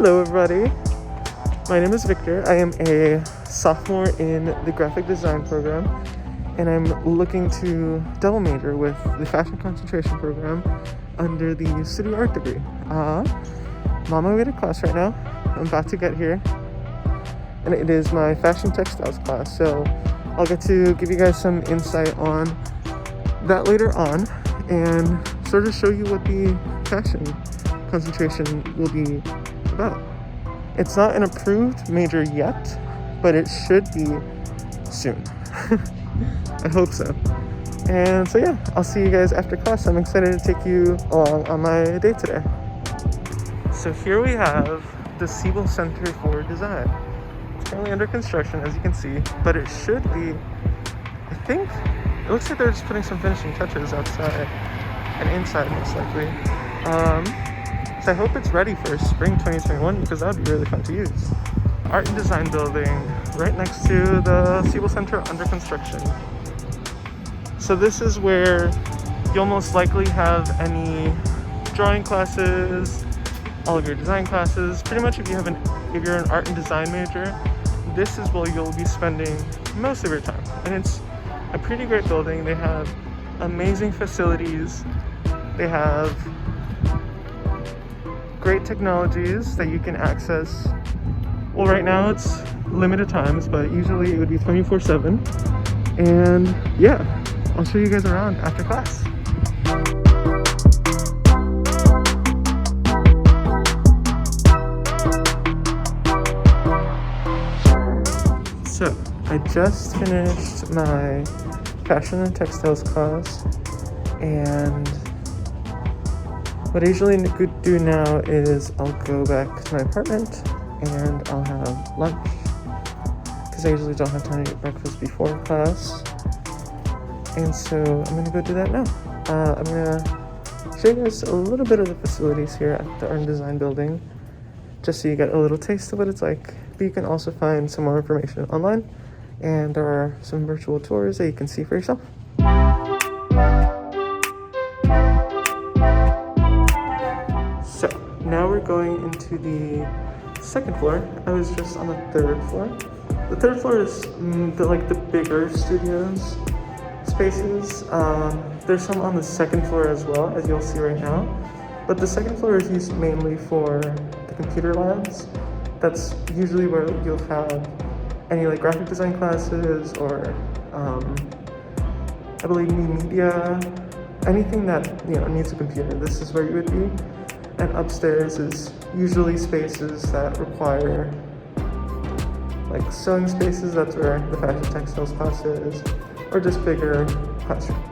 Hello everybody, my name is Victor. I am a sophomore in the graphic design program, and I'm looking to double major with the fashion concentration program under the studio art degree. I'm on my way to class right now. I'm about to get here, and it is my fashion textiles class, so I'll get to give you guys some insight on that later on and sort of show you what the fashion concentration will be about. It's not an approved major yet, but it should be soon. I hope so. And so yeah, I'll see you guys after class. I'm excited to take you along on my day today. So here we have the Siebel Center for Design. It's currently under construction, as you can see, but it should be, I think, it looks like they're just putting some finishing touches outside and inside most likely. So I hope it's ready for spring 2021 because that would be really fun to use. Art and Design building right next to the Siebel Center under construction. So this is where you'll most likely have any drawing classes, all of your design classes. Pretty much if you're an art and design major, this is where you'll be spending most of your time. And it's a pretty great building. They have amazing facilities. They have great technologies that you can access. Well, right now it's limited times, but usually it would be 24/7. And yeah, I'll show you guys around after class. So I just finished my fashion and textiles class, and what I usually do now is I'll go back to my apartment and I'll have lunch because I usually don't have time to eat breakfast before class, and so I'm gonna go do that now. I'm gonna show you guys a little bit of the facilities here at the Art and Design building, just so you get a little taste of what it's like. But you can also find some more information online, and there are some virtual tours that you can see for yourself. So now we're going into the second floor. I was just on the third floor. The third floor is the bigger studios spaces. There's some on the second floor as well, as you'll see right now. But the second floor is used mainly for the computer labs. That's usually where you'll have any graphic design classes or I believe new media, anything that needs a computer. This is where you would be. And upstairs is usually spaces that require sewing spaces. That's where the fashion textiles class is, or just bigger classrooms.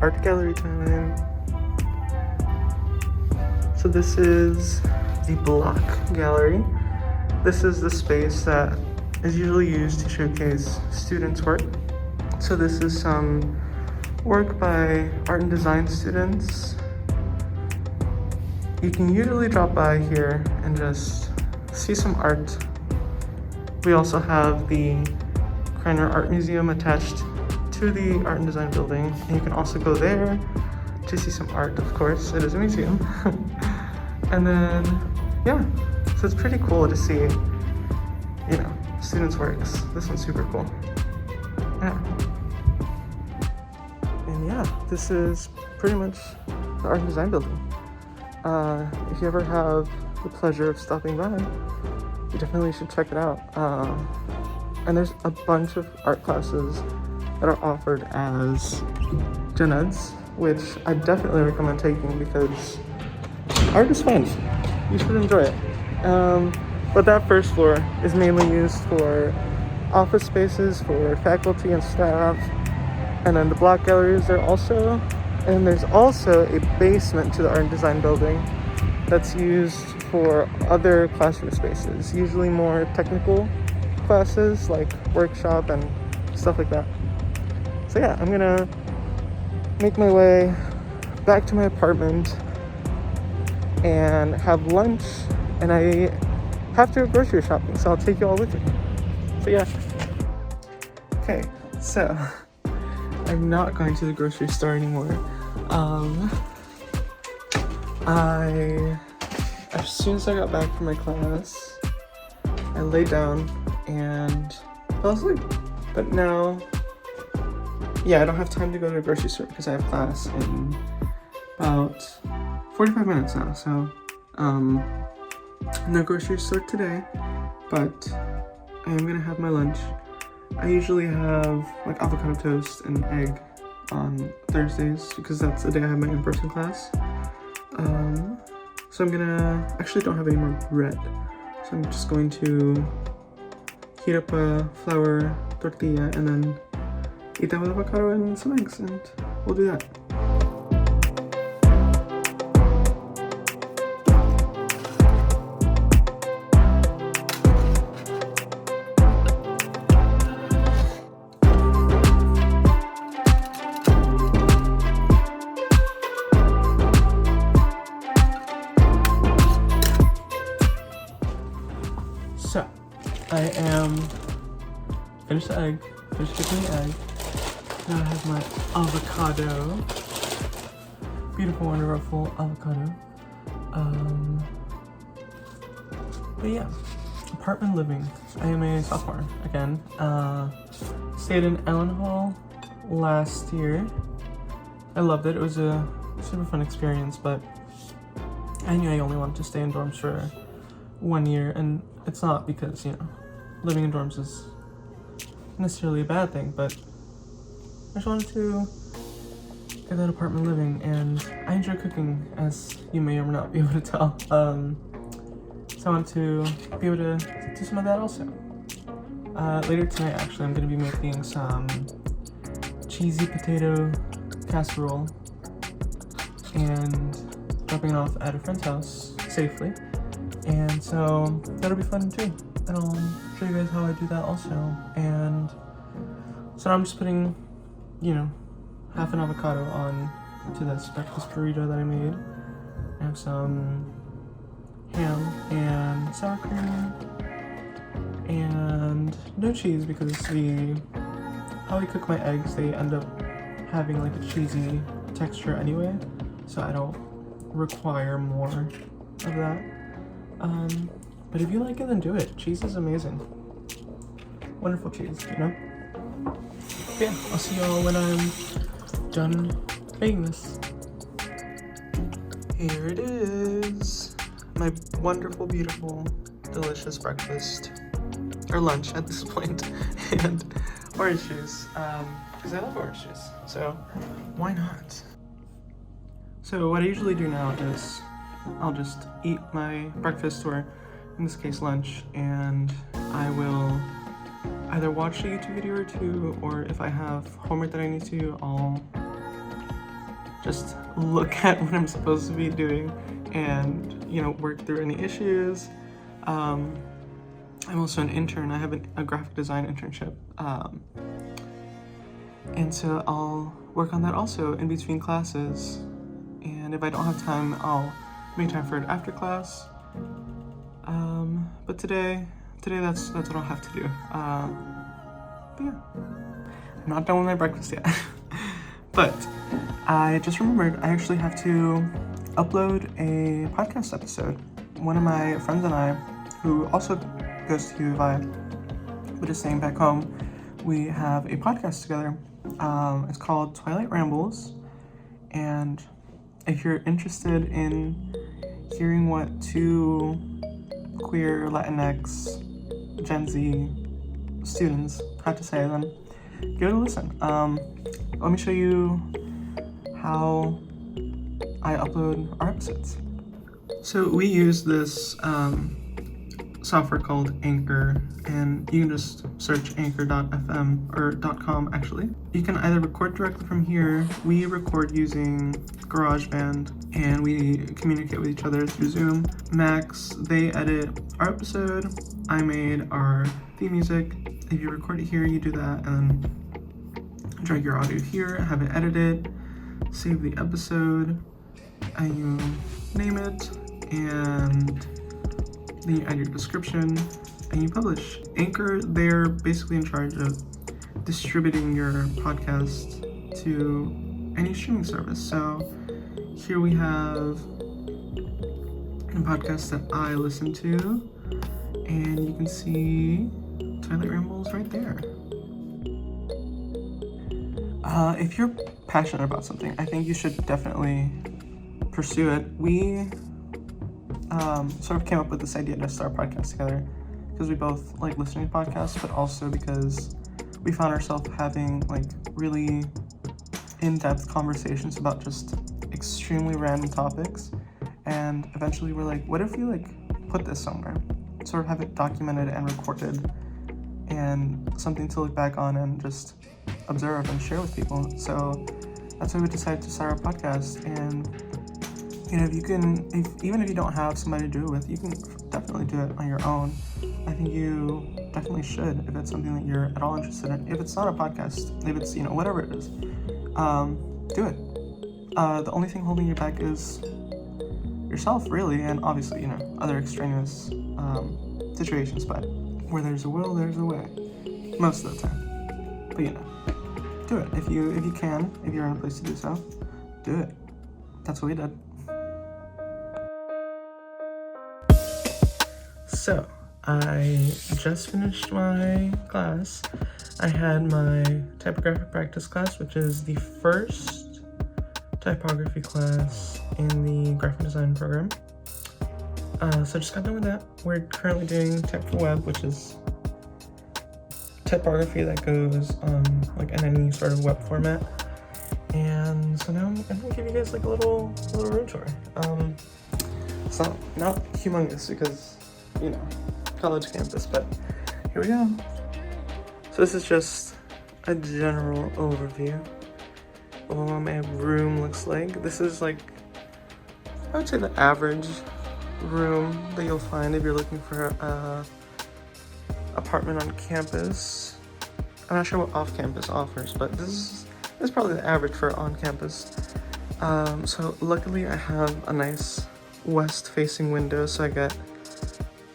Art gallery time. So this is the Block Gallery. This is the space that is usually used to showcase students' work. So this is some work by art and design students. You can usually drop by here and just see some art. We also have the Kreiner Art Museum attached to the Art and Design building, and you can also go there to see some art. Of course, it is a museum. And then yeah, so it's pretty cool to see students' works. This one's super cool. Yeah. And yeah, this is pretty much the Art and Design building. If you ever have the pleasure of stopping by, you definitely should check it out. And there's a bunch of art classes that are offered as gen eds, which I definitely recommend taking because art is fun. You should enjoy it. But that first floor is mainly used for office spaces for faculty and staff. And then the block galleries are also, and there's also a basement to the Art and Design building that's used for other classroom spaces, usually more technical classes like workshop and stuff like that. So yeah, I'm gonna make my way back to my apartment and have lunch, and I have to go grocery shopping, so I'll take you all with me. So yeah. Okay, so I'm not going to the grocery store anymore. As soon as I got back from my class, I laid down and fell asleep. But now, yeah, I don't have time to go to the grocery store because I have class in about 45 minutes now. So, no grocery store today, but I am gonna have my lunch. I usually have like avocado toast and egg on Thursdays because that's the day I have my in-person class. So I'm gonna, actually don't have any more bread. So I'm just going to heat up a flour tortilla and then eat that with avocado and some eggs, and we'll do that. So, I am finished the egg, finished cooking the egg. Now I have my avocado. Beautiful, wonderful avocado. But yeah, apartment living. I am a sophomore again. Stayed in Allen Hall last year. I loved it. It was a super fun experience, but I knew I only wanted to stay in dorms for 1 year, and it's not because, you know, living in dorms is necessarily a bad thing, but I just wanted to get that apartment living, and I enjoy cooking, as you may or may not be able to tell. So I want to be able to do some of that also. Later tonight, actually, I'm going to be making some cheesy potato casserole and dropping it off at a friend's house safely. And so that'll be fun too. And I'll show you guys how I do that also. And so now I'm just putting, you know, half an avocado on to this breakfast burrito that I made. I have some ham and sour cream and no cheese because how I cook my eggs, they end up having like a cheesy texture anyway, so I don't require more of that. But if you like it, then do it. Cheese is amazing. Wonderful cheese, you know? But yeah, I'll see y'all when I'm done making this. Here it is. My wonderful, beautiful, delicious breakfast. Or lunch at this point. And orange juice. Because I love orange juice. So, why not? So what I usually do now is I'll just eat my breakfast, or in this case lunch, and I will either watch a YouTube video or two, or if I have homework that I need to, I'll just look at what I'm supposed to be doing and, you know, work through any issues. I'm also an intern. I have a graphic design internship, and so I'll work on that also in between classes, and if I don't have time, I'll make time for it after class. But today that's what I'll have to do. But yeah, I'm not done with my breakfast yet. But I just remembered I actually have to upload a podcast episode. One of my friends and I, who also goes to U of I, but is staying back home, we have a podcast together. It's called Twilight Rambles, and if you're interested in hearing what two queer Latinx Gen Z students have to say, then give it a listen. Let me show you how I upload our episodes. So we use this software called Anchor, and you can just search anchor.fm or .com actually. You can either record directly from here. We record using GarageBand and we communicate with each other through Zoom. Max, they edit our episode. I made our theme music, if you record it here, you do that, and then drag your audio here, have it edited, save the episode, and you name it, and then you add your description, and you publish. Anchor, they're basically in charge of distributing your podcast to any streaming service. So here we have a podcast that I listen to, and you can see Twilight Rambles right there. If you're passionate about something, I think you should definitely pursue it. We sort of came up with this idea to start a podcast together because we both like listening to podcasts, but also because we found ourselves having like really in-depth conversations about just extremely random topics, and eventually we're like, what if we like put this somewhere, sort of have it documented and recorded, and something to look back on and just observe and share with people. So that's why we decided to start our podcast. And you know, even if you don't have somebody to do it with, you can definitely do it on your own. I think you definitely should if it's something that you're at all interested in. If it's not a podcast, if it's, you know, whatever it is, do it. The only thing holding you back is yourself, really, and obviously, you know, other extraneous situations, but where there's a will, there's a way, most of the time. But you know, do it. If you can, if you're in a place to do so, do it. That's what we did. So, I just finished my class. I had my typographic practice class, which is the first typography class in the graphic design program. So I just got done with that. We're currently doing Type for Web, which is typography that goes like in any sort of web format. And so now I'm gonna give you guys like a little room tour. It's not humongous because, you know, college campus, but here we go. So this is just a general overview of what my room looks like. This is like, I would say, the average room that you'll find if you're looking for a apartment on campus. I'm not sure what off-campus offers, but this is probably the average for on-campus. So luckily I have a nice west-facing window, so I get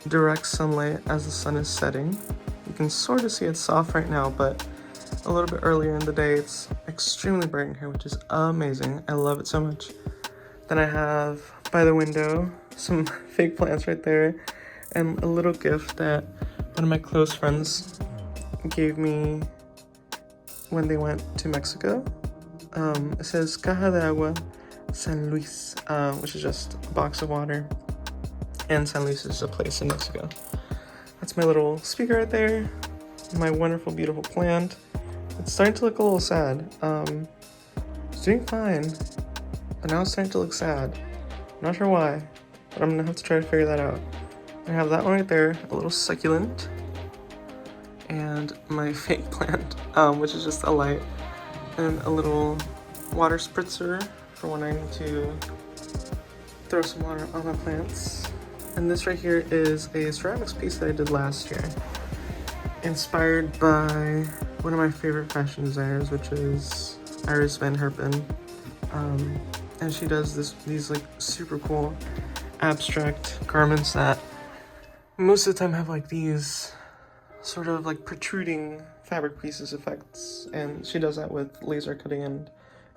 direct sunlight as the sun is setting. You can sort of see it's soft right now, but a little bit earlier in the day it's extremely bright in here, which is amazing. I love it so much. Then I have by the window some fake plants right there, and a little gift that one of my close friends gave me when they went to Mexico. It says Caja de Agua San Luis, which is just a box of water, and San Luis is a place in Mexico. That's my little speaker right there, my wonderful, beautiful plant. It's starting to look a little sad. It's doing fine, but now it's starting to look sad. I'm not sure why, but I'm gonna have to try to figure that out. I have that one right there, a little succulent, and my fake plant, which is just a light, and a little water spritzer for when I need to throw some water on my plants. And this right here is a ceramics piece that I did last year, inspired by one of my favorite fashion designers, which is Iris Van Herpen. And she does these like super cool abstract garments that most of the time have like these sort of like protruding fabric pieces effects, and she does that with laser cutting and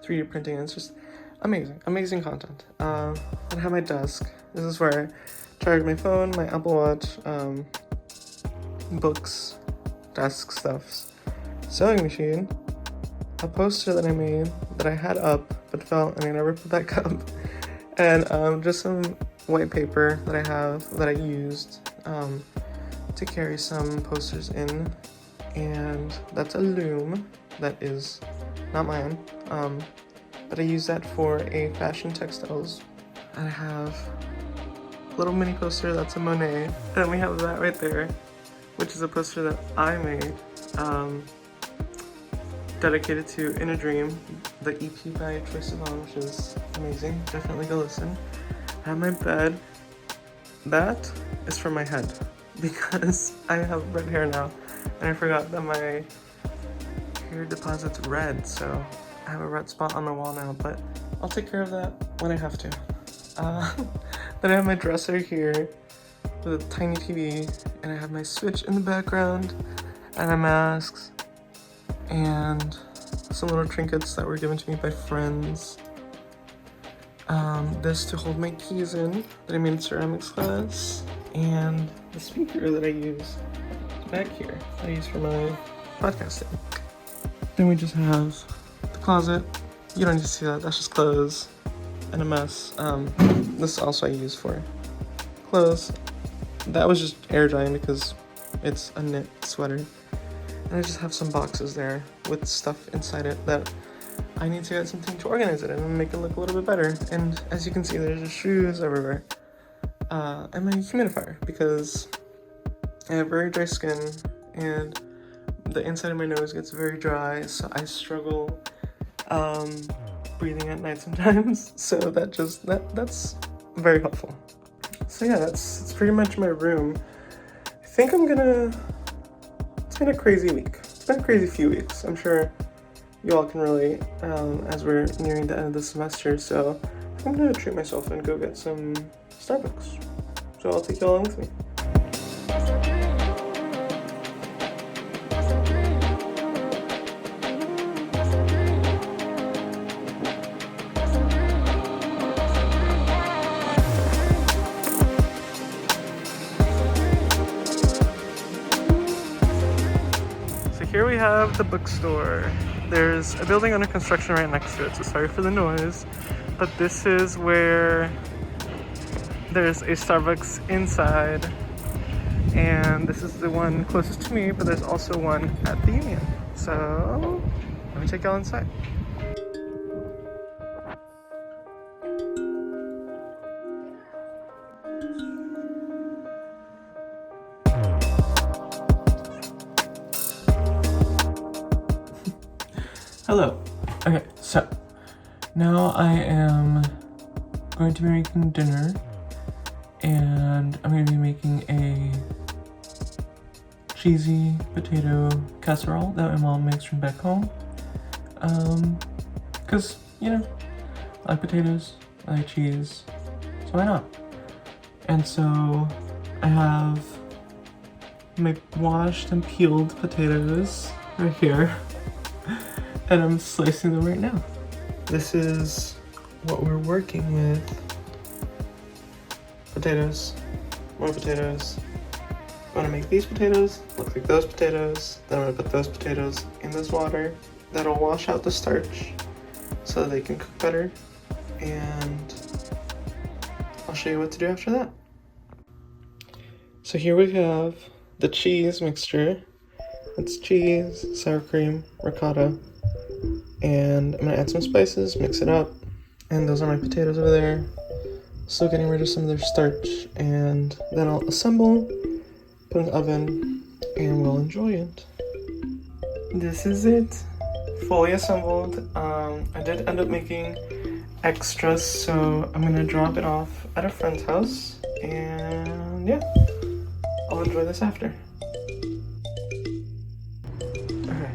3D printing, and it's just amazing content. I have my desk. This is where I charge my phone, my Apple Watch, books, desk stuffs, sewing machine, a poster that I made that I had up but fell and I never put back up, and just some white paper that I have that I used to carry some posters in, and that's a loom that is not mine, but I use that for a fashion textiles. And I have a little mini poster that's a Monet, and we have that right there, which is a poster that I made, dedicated to In a Dream, the EP by Troye Sivan, which is amazing. Definitely go listen. I have my bed. That is for my head, because I have red hair now, And I forgot that my hair deposit's red, so I have a red spot on my wall now, but I'll take care of that when I have to. Then I have my dresser here with a tiny TV, and I have my Switch in the background, and my masks, and some little trinkets that were given to me by friends. This to hold my keys in that I made in ceramics class, and the speaker that I use back here that I use for my podcasting. Then we just have the closet. You don't need to see that, that's just clothes and a mess. This also I use for clothes. That was just air drying because it's a knit sweater. And I just have some boxes there with stuff inside it that I need to get something to organize it and make it look a little bit better. And as you can see, there's just shoes everywhere. And my humidifier, because I have very dry skin and the inside of my nose gets very dry, so I struggle breathing at night sometimes. So that's very helpful. So yeah, that's pretty much my room. I think it's been a crazy week. It's been a crazy few weeks. I'm sure you all can relate as we're nearing the end of the semester. So I'm gonna treat myself and go get some Starbucks. So I'll take you along with me. Here we have the bookstore. There's a building under construction right next to it, so sorry for the noise. But this is where there's a Starbucks inside. And this is the one closest to me, but there's also one at the Union. So let me take y'all inside. Hello. Okay, so now I am going to be making dinner, and I'm going to be making a cheesy potato casserole that my mom makes from back home. Cause, you know, I like potatoes, I like cheese, so why not? And so I have my washed and peeled potatoes right here. And I'm slicing them right now. This is what we're working with. Potatoes, more potatoes. I'm gonna make these potatoes look like those potatoes. Then I'm gonna put those potatoes in this water. That'll wash out the starch so that they can cook better. And I'll show you what to do after that. So here we have the cheese mixture. It's cheese, sour cream, ricotta, and I'm gonna add some spices, mix it up, and those are my potatoes over there. Still getting rid of some of their starch, and then I'll assemble, put in the oven, and we'll enjoy it. This is it, fully assembled. I did end up making extras, so I'm gonna drop it off at a friend's house, and yeah, I'll enjoy this after. Okay,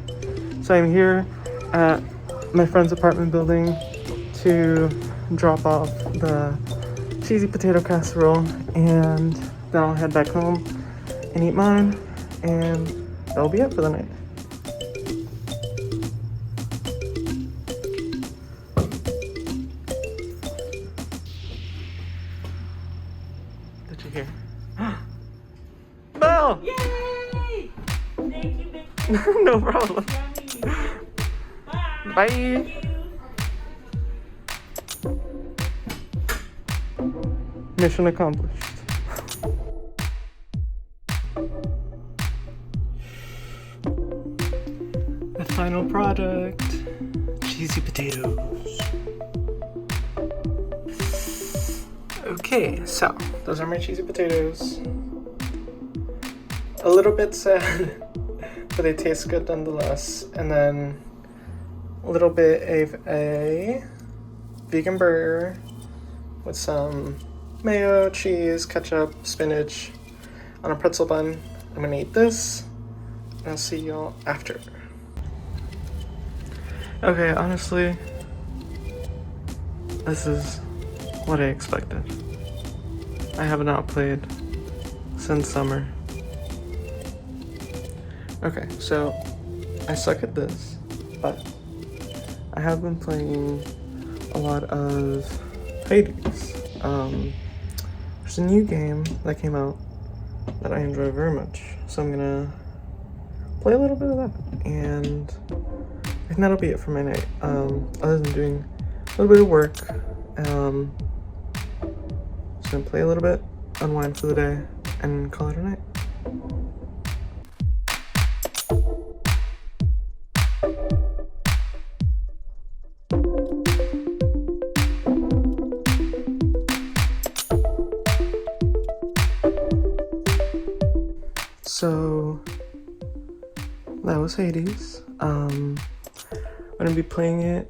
so I'm here at my friend's apartment building to drop off the cheesy potato casserole, and then I'll head back home and eat mine, and that'll be it for the night. Did you hear? Belle! Yay! Thank you, baby. No problem. Bye. Mission accomplished. The final product, cheesy potatoes. Okay, so those are my cheesy potatoes. A little bit sad, but they taste good nonetheless. And then a little bit of a vegan burger with some mayo, cheese, ketchup, spinach on a pretzel bun. I'm gonna eat this I'll see y'all after. Okay, honestly, this is what I expected. I have not played since summer. Okay, so I suck at this, but I have been playing a lot of Hades. There's a new game that came out that I enjoy very much, so I'm gonna play a little bit of that, and I think that'll be it for my night. Other than doing a little bit of work, just gonna play a little bit, unwind for the day, and call it a night. So that was Hades. I'm gonna be playing it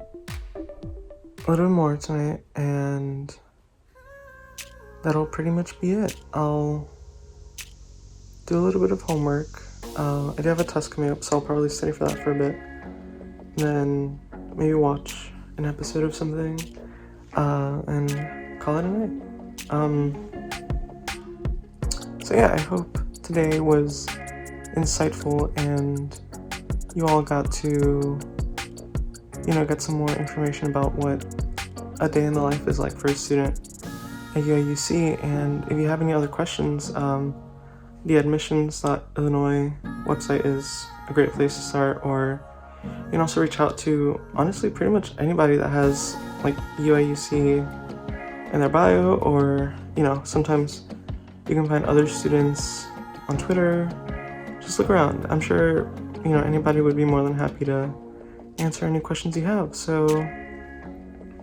a little bit more tonight, and that'll pretty much be it. I'll do a little bit of homework. I do have a test coming up, so I'll probably study for that for a bit. And then maybe watch an episode of something, and call it a night. So yeah, I hope today was insightful and you all got to, get some more information about what a day in the life is like for a student at UIUC. And if you have any other questions, the admissions.illinois website is a great place to start, or you can also reach out to, honestly, pretty much anybody that has like UIUC in their bio, or sometimes you can find other students on Twitter. Just look around. I'm sure anybody would be more than happy to answer any questions you have. So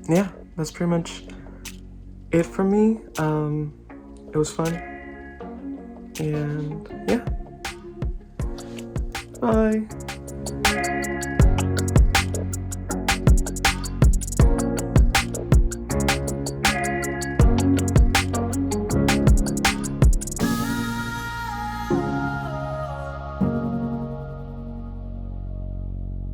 yeah, that's pretty much it for me. It was fun, and yeah, bye.